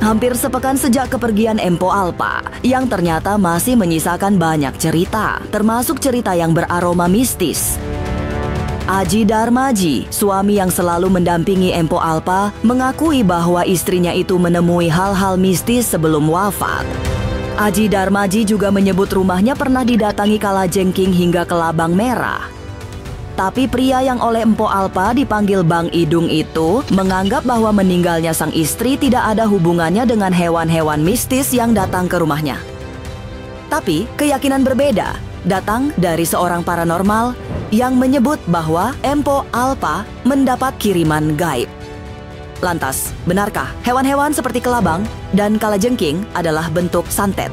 Hampir sepekan sejak kepergian Empo Alpa, yang ternyata masih menyisakan banyak cerita, termasuk cerita yang beraroma mistis. Aji Darmaji, suami yang selalu mendampingi Empo Alpa, mengakui bahwa istrinya itu menemui hal-hal mistis sebelum wafat. Aji Darmaji juga menyebut rumahnya pernah didatangi kalajengking hingga kelabang merah. Tapi pria yang oleh Empo Alpa dipanggil Bang Idung itu menganggap bahwa meninggalnya sang istri tidak ada hubungannya dengan hewan-hewan mistis yang datang ke rumahnya. Tapi keyakinan berbeda datang dari seorang paranormal yang menyebut bahwa Empo Alpa mendapat kiriman gaib. Lantas, benarkah hewan-hewan seperti kelabang dan kalajengking adalah bentuk santet?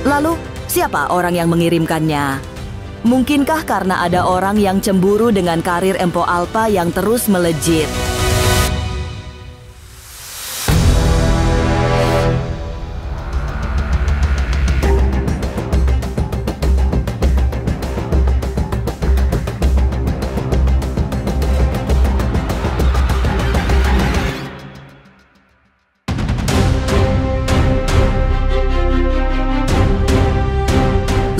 Lalu, siapa orang yang mengirimkannya? Mungkinkah karena ada orang yang cemburu dengan karir Empo Alpa yang terus melejit?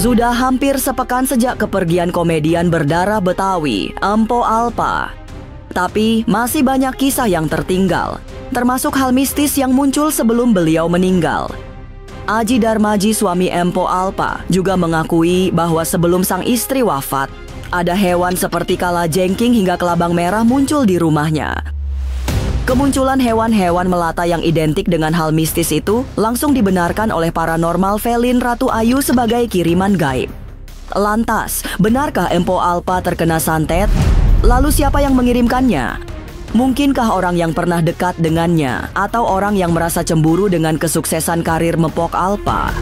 Sudah hampir sepekan sejak kepergian komedian berdarah Betawi, Empo Alpa. Tapi masih banyak kisah yang tertinggal, termasuk hal mistis yang muncul sebelum beliau meninggal. Aji Darmaji, suami Empo Alpa, juga mengakui bahwa sebelum sang istri wafat, ada hewan seperti kalajengking hingga kelabang merah muncul di rumahnya. Kemunculan hewan-hewan melata yang identik dengan hal mistis itu langsung dibenarkan oleh paranormal Velin Ratu Ayu sebagai kiriman gaib. Lantas, benarkah Empo Alpa terkena santet? Lalu siapa yang mengirimkannya? Mungkinkah orang yang pernah dekat dengannya atau orang yang merasa cemburu dengan kesuksesan karir Mepok Alpa?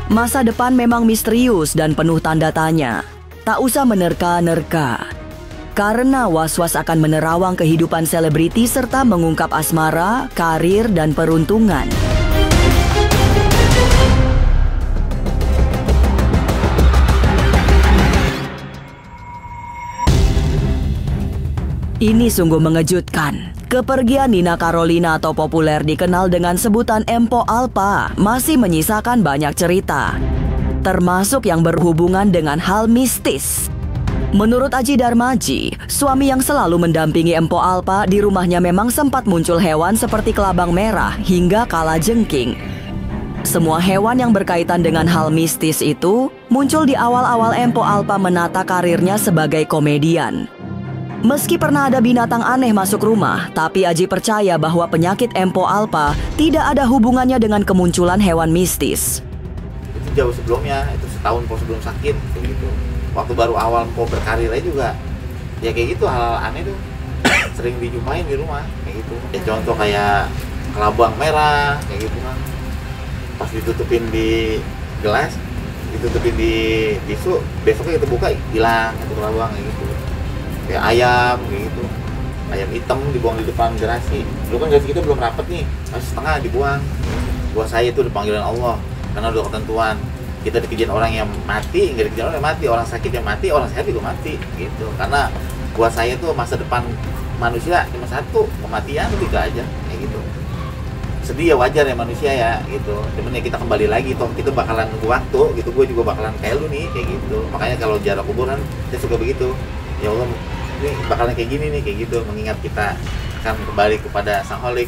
Masa depan memang misterius dan penuh tanda tanya. Tak usah menerka-nerka. Karena was-was akan menerawang kehidupan selebriti serta mengungkap asmara, karir, dan peruntungan. Ini sungguh mengejutkan. Kepergian Nina Carolina atau populer dikenal dengan sebutan Empo Alpa masih menyisakan banyak cerita, termasuk yang berhubungan dengan hal mistis. Menurut Aji Darmaji, suami yang selalu mendampingi Empo Alpa, di rumahnya memang sempat muncul hewan seperti kelabang merah hingga kalajengking. Semua hewan yang berkaitan dengan hal mistis itu muncul di awal-awal Empo Alpa menata karirnya sebagai komedian. Meski pernah ada binatang aneh masuk rumah, tapi Aji percaya bahwa penyakit Empo Alpa tidak ada hubungannya dengan kemunculan hewan mistis. Itu jauh sebelumnya, itu setahun sebelum sakit, gitu. Waktu baru awal mau berkarir aja juga ya kayak gitu, hal aneh tuh sering dijumpain di rumah kayak gitu ya. Contoh kayak kelabang merah kayak gitu kan, pas ditutupin di gelas, ditutupin di tisu, besoknya kita buka hilang itu kelabang kayak gitu. Kayak ayam kayak gitu, ayam hitam dibuang di depan garasi. Dulu kan garasi kita belum rapet nih, masih setengah dibuang. Buat saya itu udah panggilan Allah, karena udah ketentuan. Kita dikejar orang yang mati, nggak dikejar orang yang mati, orang sakit yang mati, orang sehat juga mati gitu. Karena buat saya tuh masa depan manusia cuma satu, kematian itu aja kayak gitu. Sedih ya, wajar ya manusia ya gitu. Cuman ya kita kembali lagi, toh kita bakalan nunggu waktu gitu. Gue juga bakalan kayak lu nih kayak gitu. Makanya kalau jarak kuburan saya suka begitu. Ya Allah, ini bakalan kayak gini nih kayak gitu, mengingat kita akan kembali kepada Sang Holik.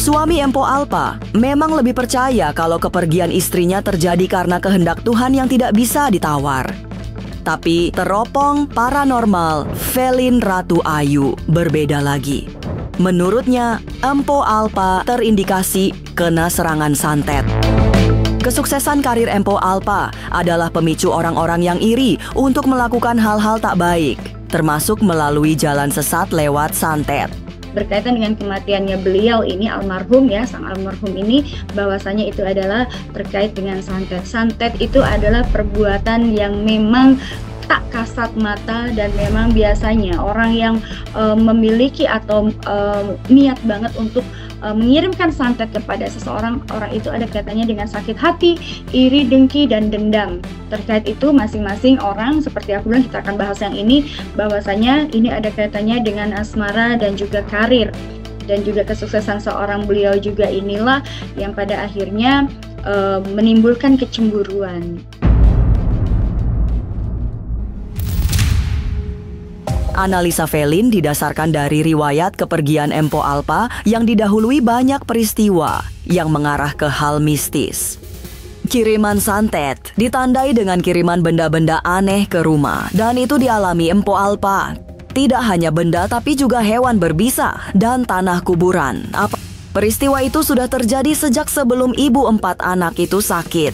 Suami Empo Alpa memang lebih percaya kalau kepergian istrinya terjadi karena kehendak Tuhan yang tidak bisa ditawar. Tapi teropong paranormal Velin Ratu Ayu berbeda lagi. Menurutnya, Empo Alpa terindikasi kena serangan santet. Kesuksesan karir Empo Alpa adalah pemicu orang-orang yang iri untuk melakukan hal-hal tak baik, termasuk melalui jalan sesat lewat santet. Berkaitan dengan kematiannya beliau ini, almarhum ya, sang almarhum ini, bahwasanya itu adalah terkait dengan santet. Santet itu adalah perbuatan yang memang tak kasat mata, dan memang biasanya orang yang memiliki atau niat banget untuk mengirimkan santet kepada seseorang, orang itu ada kaitannya dengan sakit hati, iri, dengki, dan dendam. Terkait itu masing-masing orang, seperti aku bilang kita akan bahas yang ini, bahwasanya ini ada kaitannya dengan asmara dan juga karir. Dan juga kesuksesan seorang beliau juga inilah yang pada akhirnya menimbulkan kecemburuan. Analisa Felin didasarkan dari riwayat kepergian Empo Alpa yang didahului banyak peristiwa yang mengarah ke hal mistis. Kiriman santet ditandai dengan kiriman benda-benda aneh ke rumah, dan itu dialami Empo Alpa. Tidak hanya benda tapi juga hewan berbisa dan tanah kuburan. Peristiwa itu sudah terjadi sejak sebelum ibu 4 anak itu sakit.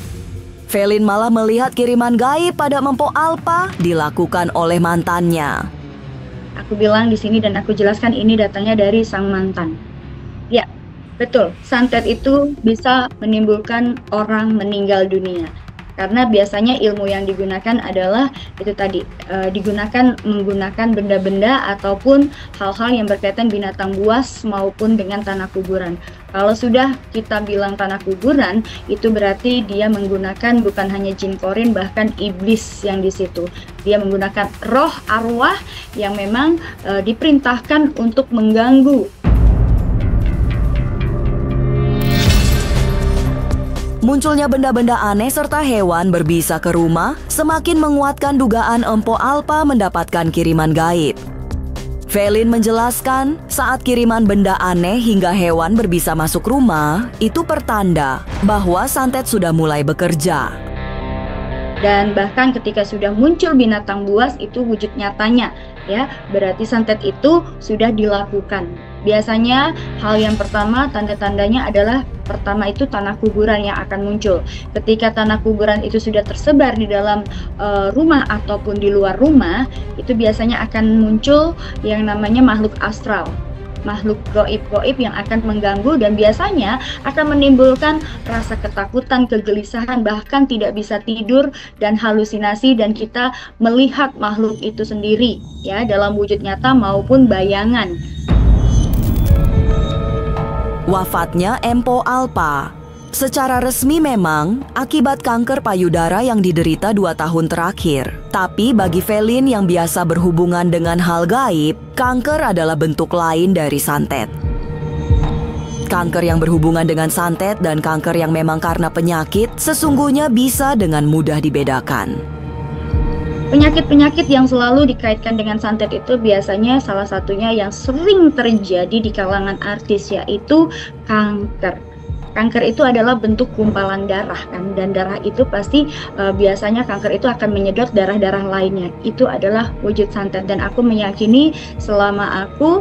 Felin malah melihat kiriman gaib pada Empo Alpa dilakukan oleh mantannya. Aku bilang di sini dan aku jelaskan ini datangnya dari sang mantan. Ya, betul. Santet itu bisa menimbulkan orang meninggal dunia. Karena biasanya ilmu yang digunakan adalah itu tadi, digunakan menggunakan benda-benda ataupun hal-hal yang berkaitan binatang buas maupun dengan tanah kuburan. Kalau sudah kita bilang tanah kuburan, itu berarti dia menggunakan bukan hanya jin korin, bahkan iblis yang di situ. Dia menggunakan roh arwah yang memang diperintahkan untuk mengganggu. Munculnya benda-benda aneh serta hewan berbisa ke rumah semakin menguatkan dugaan Empo Alpa mendapatkan kiriman gaib. Felin menjelaskan saat kiriman benda aneh hingga hewan berbisa masuk rumah, itu pertanda bahwa santet sudah mulai bekerja. Dan bahkan ketika sudah muncul binatang buas itu wujud nyatanya, ya, berarti santet itu sudah dilakukan. Biasanya hal yang pertama tanda-tandanya adalah pertama itu tanah kuburan yang akan muncul. Ketika tanah kuburan itu sudah tersebar di dalam rumah ataupun di luar rumah, itu biasanya akan muncul yang namanya makhluk astral. Makhluk goib-goib yang akan mengganggu dan biasanya akan menimbulkan rasa ketakutan, kegelisahan, bahkan tidak bisa tidur dan halusinasi, dan kita melihat makhluk itu sendiri ya dalam wujud nyata maupun bayangan. Wafatnya Empo Alpa secara resmi memang akibat kanker payudara yang diderita 2 tahun terakhir. Tapi bagi Felin yang biasa berhubungan dengan hal gaib, kanker adalah bentuk lain dari santet. Kanker yang berhubungan dengan santet dan kanker yang memang karena penyakit sesungguhnya bisa dengan mudah dibedakan. Penyakit-penyakit yang selalu dikaitkan dengan santet itu biasanya salah satunya yang sering terjadi di kalangan artis yaitu kanker. Kanker itu adalah bentuk gumpalan darah kan, dan darah itu pasti biasanya kanker itu akan menyedot darah-darah lainnya. Itu adalah wujud santet, dan aku meyakini selama aku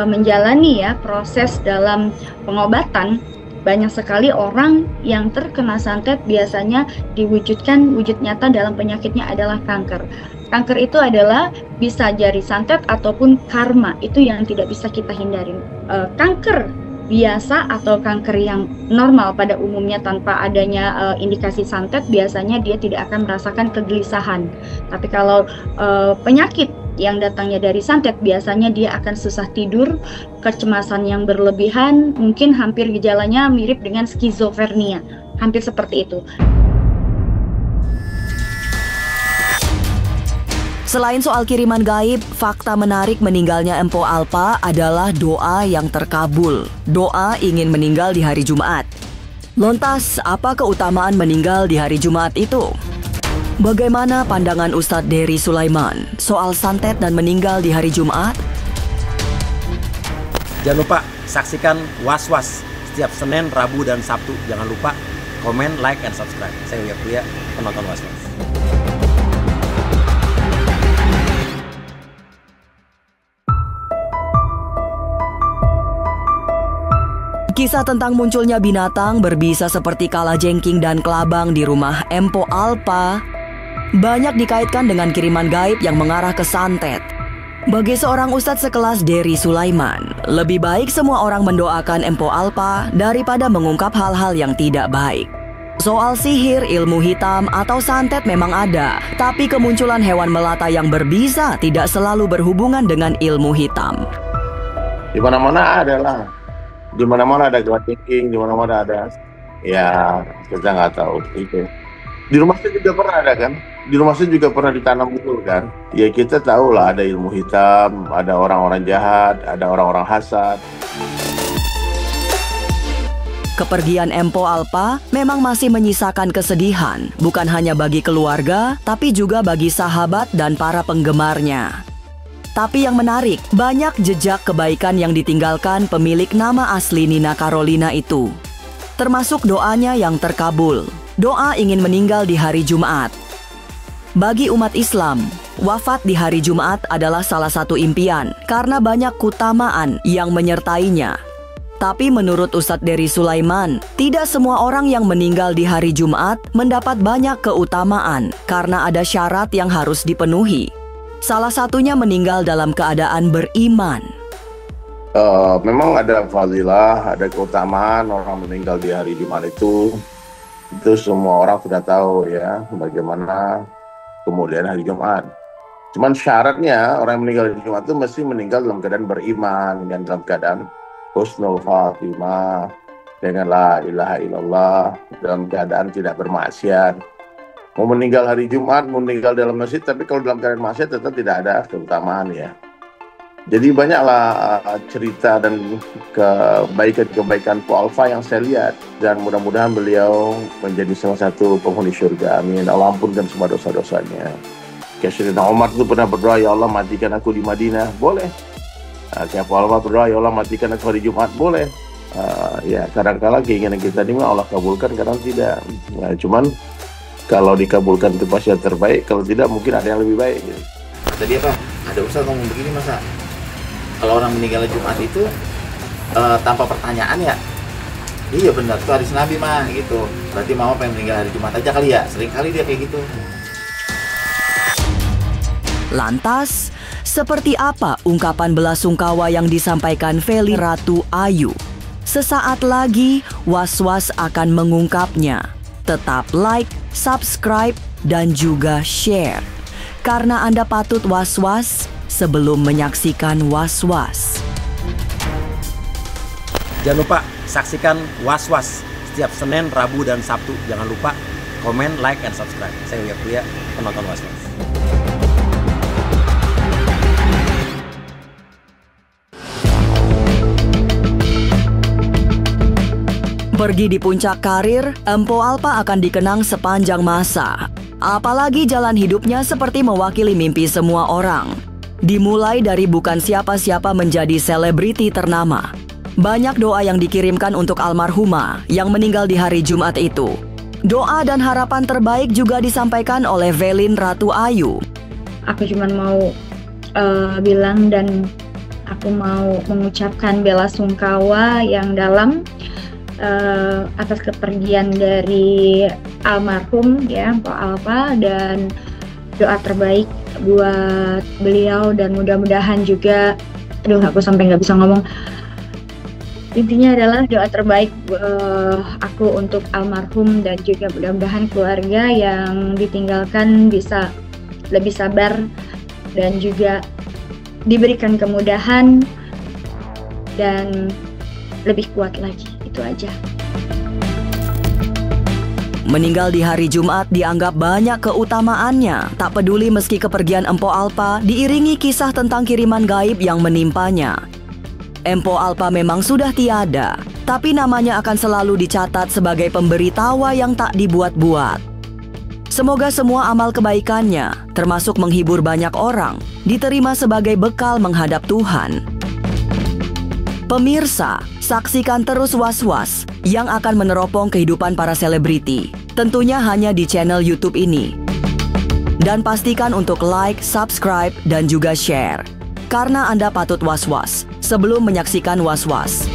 menjalani ya proses dalam pengobatan, banyak sekali orang yang terkena santet biasanya diwujudkan wujud nyata dalam penyakitnya adalah kanker. Kanker itu adalah bisa dari santet ataupun karma, itu yang tidak bisa kita hindarin. Kanker biasa atau kanker yang normal pada umumnya tanpa adanya indikasi santet, biasanya dia tidak akan merasakan kegelisahan. Tapi kalau penyakit yang datangnya dari santet, biasanya dia akan susah tidur, kecemasan yang berlebihan, mungkin hampir gejalanya mirip dengan skizofrenia, hampir seperti itu. Selain soal kiriman gaib, fakta menarik meninggalnya Empo Alpa adalah doa yang terkabul. Doa ingin meninggal di hari Jumat. Lantas, apa keutamaan meninggal di hari Jumat itu? Bagaimana pandangan Ustadz Dery Sulaiman soal santet dan meninggal di hari Jumat? Jangan lupa saksikan Was-Was setiap Senin, Rabu, dan Sabtu. Jangan lupa komen, like, and subscribe. Saya Uya Kuya, penonton Was-Was. Kisah tentang munculnya binatang berbisa seperti kalajengking dan kelabang di rumah Empo Alpa banyak dikaitkan dengan kiriman gaib yang mengarah ke santet. Bagi seorang ustadz sekelas Dery Sulaiman, lebih baik semua orang mendoakan Empo Alpa daripada mengungkap hal-hal yang tidak baik. Soal sihir, ilmu hitam, atau santet memang ada, tapi kemunculan hewan melata yang berbisa tidak selalu berhubungan dengan ilmu hitam. Di mana-mana adalah Di mana-mana ada thinking, di mana-mana ada. Ya, kita nggak tahu itu. Di rumah saya juga pernah ada kan? Di rumah saya juga pernah ditanam betul kan? Ya kita tahu lah ada ilmu hitam, ada orang-orang jahat, ada orang-orang hasad. Kepergian Empo Alpa memang masih menyisakan kesedihan, bukan hanya bagi keluarga, tapi juga bagi sahabat dan para penggemarnya. Tapi yang menarik, banyak jejak kebaikan yang ditinggalkan pemilik nama asli Nina Carolina itu. Termasuk doanya yang terkabul. Doa ingin meninggal di hari Jumat. Bagi umat Islam, wafat di hari Jumat adalah salah satu impian karena banyak keutamaan yang menyertainya. Tapi menurut Ustadz Dery Sulaiman, tidak semua orang yang meninggal di hari Jumat mendapat banyak keutamaan karena ada syarat yang harus dipenuhi. Salah satunya meninggal dalam keadaan beriman. Memang ada fadilah, ada keutamaan orang meninggal di hari Jumat itu semua orang sudah tahu ya bagaimana kemudian hari Jumat. Cuman syaratnya orang yang meninggal di Jumat itu mesti meninggal dalam keadaan beriman dan dalam keadaan husnul khatimah dengan la ilaha illallah, dalam keadaan tidak bermaksiat. Mau meninggal hari Jumat, mau meninggal dalam masjid, tapi kalau dalam keadaan maksiat tetap tidak ada keutamaan ya. Jadi banyaklah cerita dan kebaikan-kebaikan Po Alpha yang saya lihat, dan mudah-mudahan beliau menjadi salah satu penghuni surga. Amin. Allah ampunkan semua dosa-dosanya. Kayak Sayyidina Umar itu pernah berdoa, ya Allah matikan aku di Madinah, boleh. Kayak Po Alpha berdoa, ya Allah matikan aku hari Jumat, boleh. Ya kadang-kadang keinginan kita ini Allah kabulkan, kadang tidak. Ya, cuman kalau dikabulkan itu pasti yang terbaik, kalau tidak mungkin ada yang lebih baik. Gitu. Tadi apa? Ada Ustaz ngomong begini masa kalau orang meninggal Jumat itu tanpa pertanyaan ya? Iya benar, itu hadis Nabi mah gitu. Berarti mama pengen meninggal hari Jumat aja kali ya? Sering kali dia kayak gitu. Lantas, seperti apa ungkapan belasungkawa yang disampaikan Velin Ratu Ayu? Sesaat lagi, Was-Was akan mengungkapnya. Tetap like, subscribe, dan juga share. Karena Anda patut was-was sebelum menyaksikan Was-Was. Jangan lupa saksikan Was-Was setiap Senin, Rabu, dan Sabtu. Jangan lupa komen, like, and subscribe. Saya Uya Kuya, penonton Was-Was. Pergi di puncak karir, Empo Alpa akan dikenang sepanjang masa. Apalagi jalan hidupnya seperti mewakili mimpi semua orang. Dimulai dari bukan siapa-siapa menjadi selebriti ternama. Banyak doa yang dikirimkan untuk almarhumah yang meninggal di hari Jumat itu. Doa dan harapan terbaik juga disampaikan oleh Velin Ratu Ayu. Aku cuma mau bilang dan aku mau mengucapkan belasungkawa yang dalam atas kepergian dari almarhum ya Po Alpha, dan doa terbaik buat beliau, dan mudah-mudahan juga aku sampai nggak bisa ngomong. Intinya adalah doa terbaik aku untuk almarhum, dan juga mudah-mudahan keluarga yang ditinggalkan bisa lebih sabar dan juga diberikan kemudahan dan lebih kuat lagi. Itu aja. Meninggal di hari Jumat dianggap banyak keutamaannya. Tak peduli meski kepergian Empo Alpa diiringi kisah tentang kiriman gaib yang menimpanya. Empo Alpa memang sudah tiada, tapi namanya akan selalu dicatat sebagai pemberi tawa yang tak dibuat-buat. Semoga semua amal kebaikannya, termasuk menghibur banyak orang, diterima sebagai bekal menghadap Tuhan. Pemirsa, saksikan terus Was-Was yang akan meneropong kehidupan para selebriti. Tentunya hanya di channel YouTube ini. Dan pastikan untuk like, subscribe, dan juga share. Karena Anda patut Was-Was sebelum menyaksikan Was-Was.